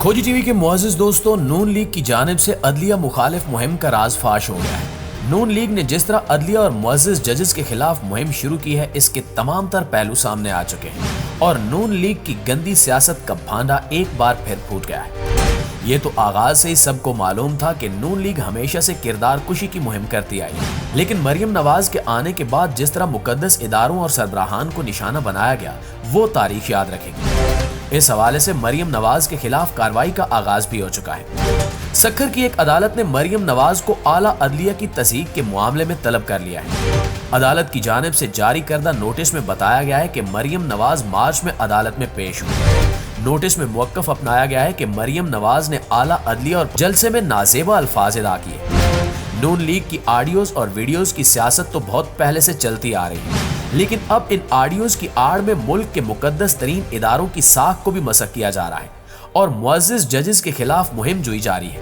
खोजी टीवी के मुअज़्ज़िज़ दोस्तों, नून लीग की जानिब से अदलिया मुखालिफ मुहिम का राज फाश हो गया है। नून लीग ने जिस तरह अदलिया और मुअज़्ज़िज़ जजेस के खिलाफ मुहिम शुरू की है, इसके तमाम तर पहलू सामने आ चुके हैं और नून लीग की गंदी सियासत का भांडा एक बार फिर फूट गया है। ये तो आगाज से ही सबको मालूम था कि नून लीग हमेशा से किरदार कुशी की मुहिम करती आई है, लेकिन मरियम नवाज के आने के बाद जिस तरह मुकद्दस इदारों और सरबराहान को निशाना बनाया गया, वो तारीख याद रखेगी। इस हवाले से मरियम नवाज के खिलाफ कार्रवाई का आगाज भी हो चुका है। सक्खर की एक अदालत ने मरियम नवाज को आला अदलिया की तस्दीक के मामले में तलब कर लिया है। अदालत की जानिब से जारी करदा नोटिस में बताया गया है कि मरियम नवाज मार्च में अदालत में पेश हुई। नोटिस में मुवक्कफ अपनाया गया है कि मरियम नवाज ने आला अदलिया और जलसे में नाजेबा अल्फाज अदा किए। नून लीग की ऑडियोज और वीडियोज की सियासत तो बहुत पहले से चलती आ रही है, लेकिन अब इन ऑडियोज की आड़ में मुल्क के मुकद्दस तरीन इदारों की साख को भी मसक किया जा रहा है और मुअज़्ज़िज़ जजेस के खिलाफ मुहिम जोई जारी है।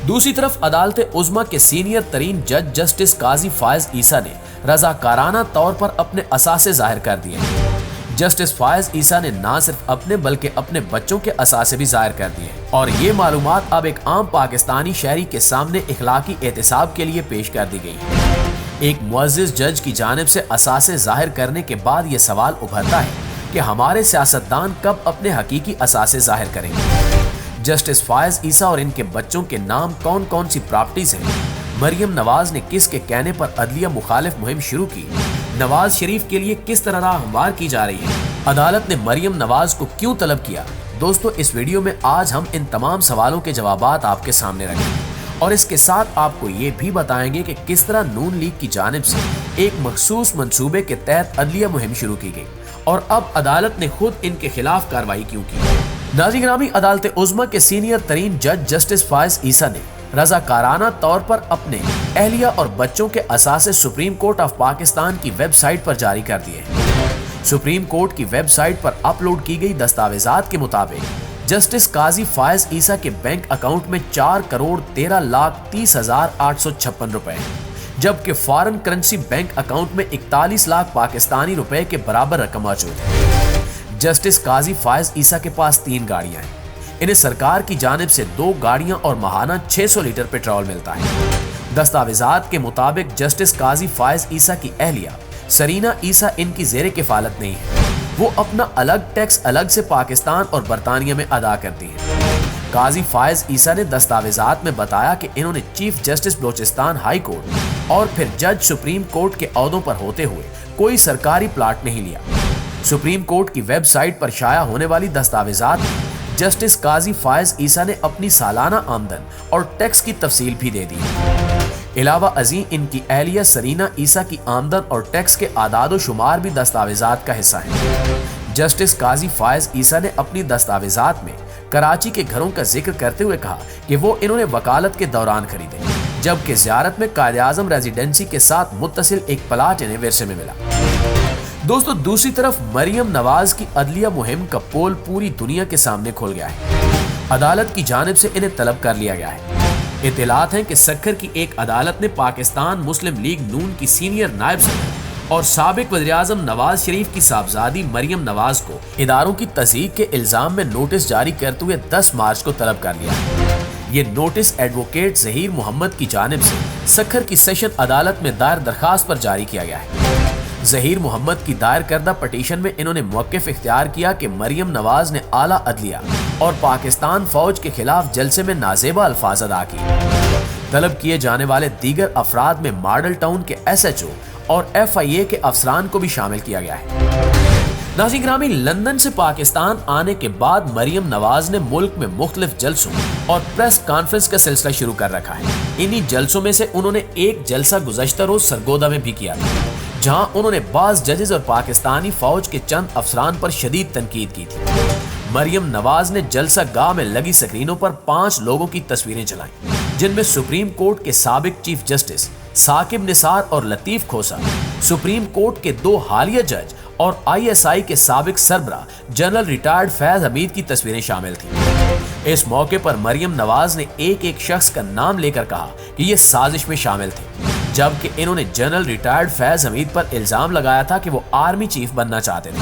दूसरी तरफ अदालत उज़्मा के सीनियर तरीन जज जस्टिस काजी फायज ईसा ने रज़ाकाराना तौर पर अपने असासे जाहिर कर दिए। जस्टिस फायज ईसा ने न सिर्फ अपने बल्कि अपने बच्चों के असासे भी जाहिर कर दिए और ये मालूमात अब एक आम पाकिस्तानी शहरी के सामने इखलाकी एहतिसाब के लिए पेश कर दी गई। एक मुअज़्ज़िज़ जज की जानिब से असासे जाहिर करने के बाद ये सवाल उभरता है कि हमारे सियासतदान कब अपने हकीकी असासे जाहिर करेंगे। जस्टिस फायज ईसा और इनके बच्चों के नाम कौन कौन सी प्रॉपर्टीज हैं, मरियम नवाज ने किस के कहने पर अदलिया मुखालिफ मुहिम शुरू की, नवाज शरीफ के लिए किस तरह राह हमवार की जा रही है, अदालत ने मरियम नवाज को क्यों तलब किया। दोस्तों, इस वीडियो में आज हम इन तमाम सवालों के जवाबात आपके सामने रखेंगे और इसके साथ आपको ये भी बताएंगे कि किस तरह नून लीग की जानिब से एक मखसूस मंसूबे के तहत अदलिया मुहिम शुरू की गई और अब अदालत ने खुद इनके खिलाफ कार्रवाई क्यों की। नाज़रीन ग्रामी, अदालत उज़्मा के सीनियर तरीन जज जस्टिस फायज ईसा ने रज़ाकाराना तौर पर अपने अहलिया और बच्चों के असासे सुप्रीम कोर्ट ऑफ पाकिस्तान की वेबसाइट पर जारी कर दिए। सुप्रीम कोर्ट की वेबसाइट पर अपलोड की गई दस्तावेजात के मुताबिक जस्टिस काजी फायज ईसा के बैंक अकाउंट में 4,13,30,856 रुपए, जबकि फॉरेन करेंसी बैंक अकाउंट में 41 लाख पाकिस्तानी रुपए के बराबर रकम मौजूद है। जस्टिस काजी फायज ईसा के पास 3 गाड़ियां हैं। इन्हें सरकार की जानिब से 2 गाड़ियां और माहाना 600 लीटर पेट्रोल मिलता है। दस्तावेजात के मुताबिक जस्टिस काजी फायज ईसा की अहलिया सरीना ईसा इनकी ज़ेरे किफालत नहीं है। वो अपना अलग टैक्स अलग से पाकिस्तान और बरतानिया में अदा करती है। काजी फायज ईसा ने दस्तावेजात में बताया कि इन्होंने chief justice Balochistan high court और फिर जज सुप्रीम कोर्ट के ओहदों पर होते हुए कोई सरकारी प्लाट नहीं लिया। सुप्रीम कोर्ट की वेबसाइट पर शाया होने वाली दस्तावेजात में जस्टिस काजी फायज ईसा ने अपनी सालाना आमदन और टैक्स की तफसील भी दे दी। इलावा अजीम इनकी अहलिया सरीना ईसा की आमदन और टैक्स के आदाद शुमार भी दस्तावेजात का हिस्सा है। जस्टिस काजी फायज ईसा ने अपनी दस्तावेजात में कराची के घरों का जिक्र करते हुए कहा कि वो इन्होंने वकालत के दौरान खरीदे, जबकि ज़ियारत में कायदे आज़म रेजिडेंसी के साथ मुत्तसिल एक प्लाट इन्हें विरसे में मिला। दोस्तों, दूसरी तरफ मरियम नवाज की अदलिया मुहिम का पोल पूरी दुनिया के सामने खुल गया है। अदालत की जानिब से इन्हें तलब कर लिया गया है। इत्तलात हैं कि सक्खर की एक अदालत ने पाकिस्तान मुस्लिम लीग नून की सीनियर नायब सदर और साबिक वज़ीर-ए-आज़म नवाज शरीफ की साहबजादी मरियम नवाज को इदारों की तज़यीक़ के इल्जाम में नोटिस जारी करते हुए 10 मार्च को तलब कर लिया। ये नोटिस एडवोकेट ज़हीर मोहम्मद की जानिब से सक्खर की सेशन अदालत में दायर दरखास्त पर जारी किया गया है। ज़हीर मोहम्मद की दायर करदा पटिशन में इन्होंने मौक़िफ़ इख्तियार किया कि मरियम नवाज ने आला अदलिया और पाकिस्तान फौज के खिलाफ जलसे में नाजेबा अल्फाज अदा किए। तलब किए जाने वाले दीगर अफराद में मॉडल टाउन के SHO और FIA के अफसरान को भी शामिल किया गया है। नाज़रीन ग्रामी, लंदन से पाकिस्तान आने के बाद मरियम नवाज ने मुल्क में मुख्तलिफ जलसों और प्रेस कॉन्फ्रेंस का सिलसिला शुरू कर रखा है। इन्हीं जलसों में से उन्होंने एक जलसा गुज़श्ता रोज सरगोदा में भी किया था, जहां उन्होंने बाज़ जजेस और पाकिस्तानी फौज के चंद अफसरान पर शदीद तनकीद की थी। मरियम नवाज ने जलसा गाह में लगी स्क्रीनों पर 5 लोगों की तस्वीरें चलाई, जिनमें सुप्रीम कोर्ट के साबिक चीफ जस्टिस साकिब निसार और लतीफ खोसा, सुप्रीम कोर्ट के 2 हालिया जज और ISI के साबिक सरबरा जनरल रिटायर्ड फैज हमीद की तस्वीरें शामिल थी। इस मौके पर मरियम नवाज ने एक एक शख्स का नाम लेकर कहा कि ये साजिश में शामिल थे, जबकि इन्होंने जनरल रिटायर्ड फैज हमीद पर इल्जाम लगाया था कि वो आर्मी चीफ बनना चाहते थे।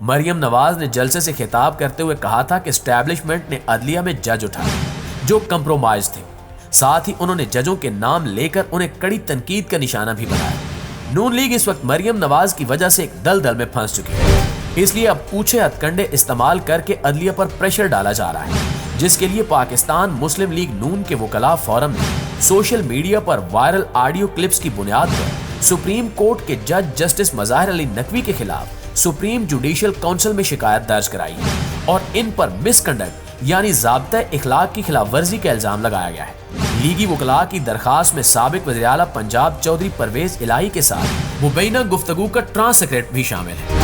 مریم نواز نے جلسے سے خطاب کرتے ہوئے کہا تھا کہ اسٹیبلشمنٹ نے عدلیہ میں جج اٹھائے جو کمپرومائز تھے، ساتھ ہی انہوں نے ججوں کے نام لے کر انہیں کڑی تنقید کا نشانہ بھی بنایا۔ نون لیگ اس وقت مریم نواز کی وجہ سے ایک دلدل میں پھنس چکی ہے، اس لیے اب پوچھے ہتھ کنڈے استعمال کر کے عدلیہ پر پریشر ڈالا جا رہا ہے، جس کے لیے پاکستان مسلم لیگ نون کے وکلاء فورم نے سوشل میڈیا پر وائرل آڈیو کلپس کی بنیاد پر سپریم کورٹ کے جج جسٹس مظاہر علی نقوی کے خلاف سپریم جوڈیشل کونسل میں شکایت درج کرائی ہے اور ان پر مس کنڈکٹ یعنی ضابطہ اخلاق کی خلاف ورزی کا الزام لگایا گیا ہے۔ لیگی وکلاء کی درخواست میں سابق وزیر اعلیٰ پنجاب چودھری پرویز الہی کے ساتھ مبینہ گفتگو کا ٹرانسکرپٹ بھی شامل ہے۔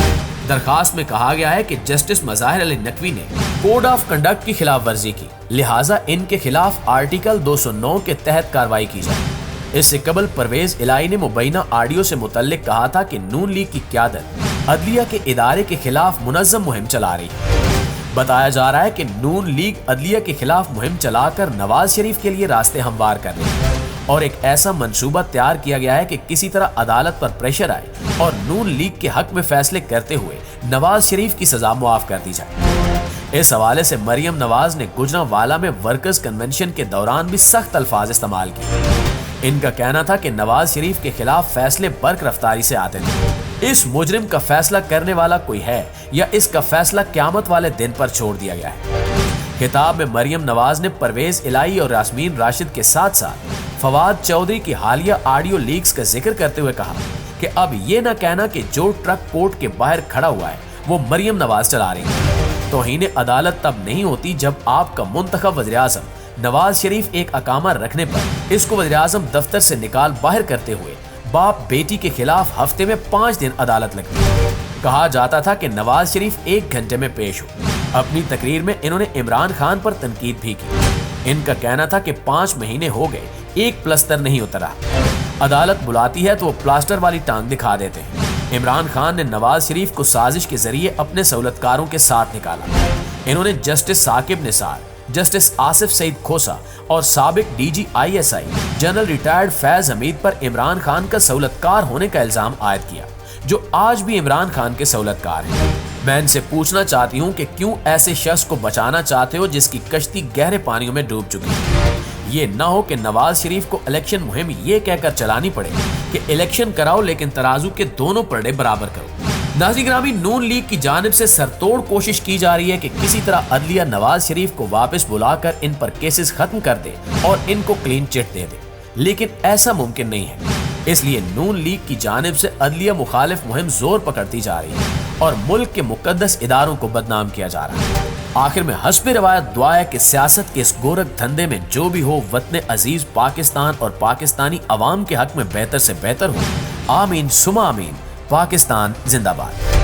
درخواست میں کہا گیا ہے کہ جسٹس مظاہر علی نقوی نے کوڈ آف کنڈکٹ کی خلاف ورزی کی، لہٰذا ان کے خلاف آرٹیکل 209 کے تحت کارروائی کی جائے۔ اس سے قبل پرویز الہی نے مبینہ آڈیو سے متعلق کہا تھا کہ نون لیگ کی قیادت عدلیہ کے ادارے کے خلاف منظم مہم چلا رہی ہے۔ بتایا جا رہا ہے کہ نون لیگ عدلیہ کے خلاف مہم چلا کر نواز شریف کے لیے راستے ہموار کر رہی ہے اور ایک ایسا منصوبہ تیار کیا گیا ہے کہ کسی طرح عدالت پر پریشر آئے اور نون لیگ کے حق میں فیصلے کرتے ہوئے نواز شریف کی سزا معاف کر دی جائے۔ اس حوالے سے مریم نواز نے گجرانوالہ میں ورکرز کنونشن کے دوران بھی سخت الفاظ استعمال کیے۔ ان کا کہنا تھا کہ نواز شریف کے خلاف فیصلے برق رفتاری سے آتے تھے، اس مجرم کا فیصلہ کرنے والا کوئی ہے یا اس کا فیصلہ قیامت والے دن پر چھوڑ دیا گیا ہے۔ خطاب میں مریم نواز نے پرویز الہی اور یاسمین راشد کے ساتھ ساتھ فواد چودھری کی حالیہ آڈیو لیکس کا ذکر کرتے ہوئے کہا کہ اب یہ نہ کہنا کہ جو ٹرک کورٹ کے باہر کھڑا ہوا ہے وہ مریم نواز چلا رہی ہے۔ توہین عدالت تب نہیں ہوتی جب آپ کا منتخب وزیر اعظم نواز شریف ایک اقامہ رکھنے پر اس کو وزیر اعظم دفتر سے نکال باہر کرتے ہوئے باپ بیٹی کے خلاف ہفتے میں 5 دن عدالت لگتی ہے۔ کہا جاتا تھا کہ نواز شریف 1 گھنٹے میں پیش ہو۔ اپنی تقریر میں انہوں نے عمران خان پر تنقید بھی کی۔ ان کا کہنا تھا کہ 5 مہینے ہو گئے، ایک پلستر نہیں اترا، عدالت بلاتی ہے تو وہ پلاسٹر والی ٹانگ دکھا دیتے ہیں۔ عمران خان نے نواز شریف کو سازش کے ذریعے اپنے سہولتکاروں کے ساتھ نکالا۔ انہوں نے جسٹس ثاقب نثار، جسٹس آصف سعید کھوسا اور سابق D G I S I general retired Faiz Hameed پر عمران خان کا سہولتکار ہونے کا الزام عائد کیا، جو آج بھی عمران خان کے سہولتکار ہیں۔ میں ان سے پوچھنا چاہتی ہوں کہ کیوں ایسے شخص کو بچانا چاہتے ہو جس کی کشتی گہرے پانیوں میں ڈوب چکی ہے؟ یہ نہ ہو کہ نواز شریف کو الیکشن مہم یہ کہہ کر چلانی پڑے کہ الیکشن کراؤ لیکن ترازو کے دونوں پلڑے برابر کرو۔ ناظرین گرامی، نون لیگ کی جانب سے سرتوڑ کوشش کی جا رہی ہے کہ کسی طرح عدلیہ نواز شریف کو واپس بلا کر ان پر کیسز ختم کر دے اور ان کو کلین چٹ دے دے، لیکن ایسا ممکن نہیں ہے۔ اس لیے نون لیگ کی جانب سے عدلیہ مخالف مہم زور پکڑتی جا رہی ہے اور ملک کے مقدس اداروں کو بدنام کیا جا رہا ہے۔ آخر میں حسب روایت دعا ہے کہ سیاست کے اس گورکھ دھندے میں جو بھی ہو، وطن عزیز پاکستان اور پاکستانی عوام کے حق میں بہتر سے بہتر ہو۔ آمین ثم آمین۔ پاکستان زندہ باد۔